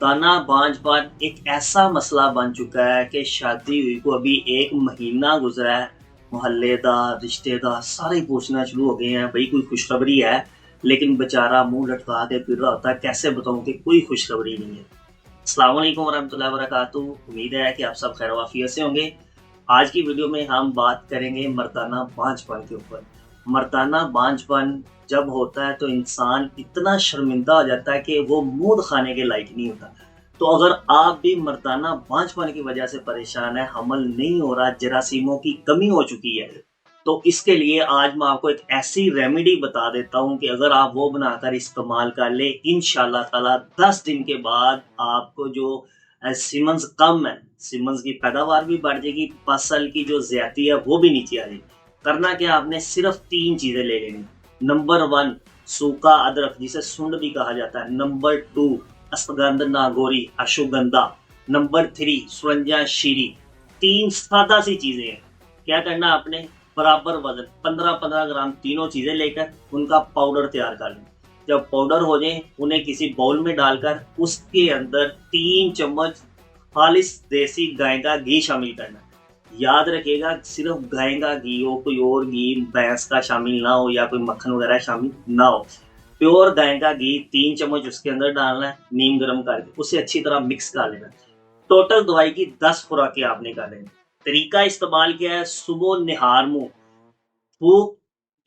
मर्दाना बांझपन एक ऐसा मसला बन चुका है कि शादी हुई को अभी 1 महीना गुजरा है। मोहल्लेदार रिश्तेदार सारे पूछना शुरू हो गए हैं, भाई कोई खुशखबरी है। लेकिन बेचारा मुंह लटका के फिर रहा होता है, कैसे बताऊं कि कोई खुशखबरी नहीं है। अस्सलाम वालेकुम वरहमतुल्लाहि वबरकातुहू। उम्मीद है कि आप सब खैर वाफियत से होंगे। आज की वीडियो में हम बात करेंगे मर्दाना बांझपन के ऊपर। मर्दाना बांझपन जब होता है तो इंसान इतना शर्मिंदा हो जाता है कि वो मूड खाने के लायक नहीं होता। तो अगर आप भी मर्दाना बांझपन की वजह से परेशान है, हमल नहीं हो रहा, जरासीमों की कमी हो चुकी है, तो इसके लिए आज मैं आपको एक ऐसी रेमेडी बता देता हूं कि अगर आप वो बनाकर इस्तेमाल कर ले, इंशाल्लाह ताला 10 दिन के बाद आपको जो सीमंस कम है, सीमंस की पैदावार भी बढ़ जाएगी, फसल की जो ज्यादती है वो भी नीचे आ जाएगी। करना क्या, आपने सिर्फ 3 चीजें ले लेनी। नंबर 1 सूखा अदरक, जिसे सुंड भी कहा जाता है। नंबर 2 अश्वगंध नागौरी अश्वगंधा। नंबर 3 सुरंजा शीरी। 3 सादा सी चीजें हैं। क्या करना आपने, बराबर वजन 15-15 ग्राम तीनों चीजें लेकर उनका पाउडर तैयार कर लें। जब पाउडर हो जाए उन्हें किसी बाउल में डालकर उसके अंदर 3 चम्मच खालिस देसी गाय का घी शामिल करना। याद रखिएगा, सिर्फ गाय का घी हो, कोई और घी भैंस का शामिल ना हो या कोई मक्खन वगैरह शामिल ना हो। प्योर गाय का घी 3 चम्मच उसके अंदर डालना है, नीम गर्म करके उसे अच्छी तरह मिक्स कर लेना। टोटल दवाई की 10 खुराकें आपने कर लेनी। तरीका इस्तेमाल किया है, सुबह निहार मुंह, थूक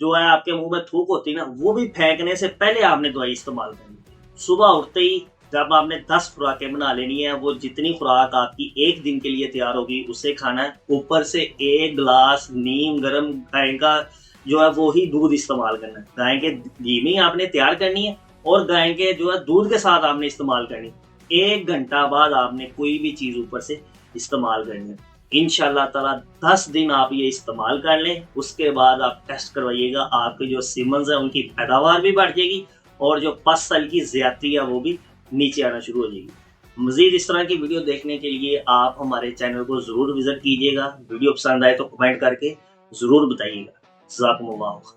जो है आपके मुंह में थूक होती है ना, वो भी फेंकने से पहले आपने दवाई इस्तेमाल करनी। सुबह उठते ही जब आपने 10 खुराकें बना लेनी है, वो जितनी खुराक आपकी एक दिन के लिए तैयार होगी उसे खाना है। ऊपर से 1 गिलास नीम गर्म गाय का जो है वो ही दूध इस्तेमाल करना है। गाय के घी में आपने तैयार करनी है और गाय के जो है दूध के साथ आपने इस्तेमाल करनी है। 1 घंटा बाद आपने कोई भी चीज ऊपर से इस्तेमाल करनी है। इंशाल्लाह ताला 10 दिन आप ये इस्तेमाल कर लें, उसके बाद आप टेस्ट करवाइएगा, आपके जो सीमंस है उनकी पैदावार भी बढ़ जाएगी और जो फसल की ज्यादती है वो भी नीचे आना शुरू हो जाएगी। मजीद इस तरह की वीडियो देखने के लिए आप हमारे चैनल को जरूर विजिट कीजिएगा। वीडियो पसंद आए तो कमेंट करके जरूर बताइएगा। जज़ाकुमुल्लाह।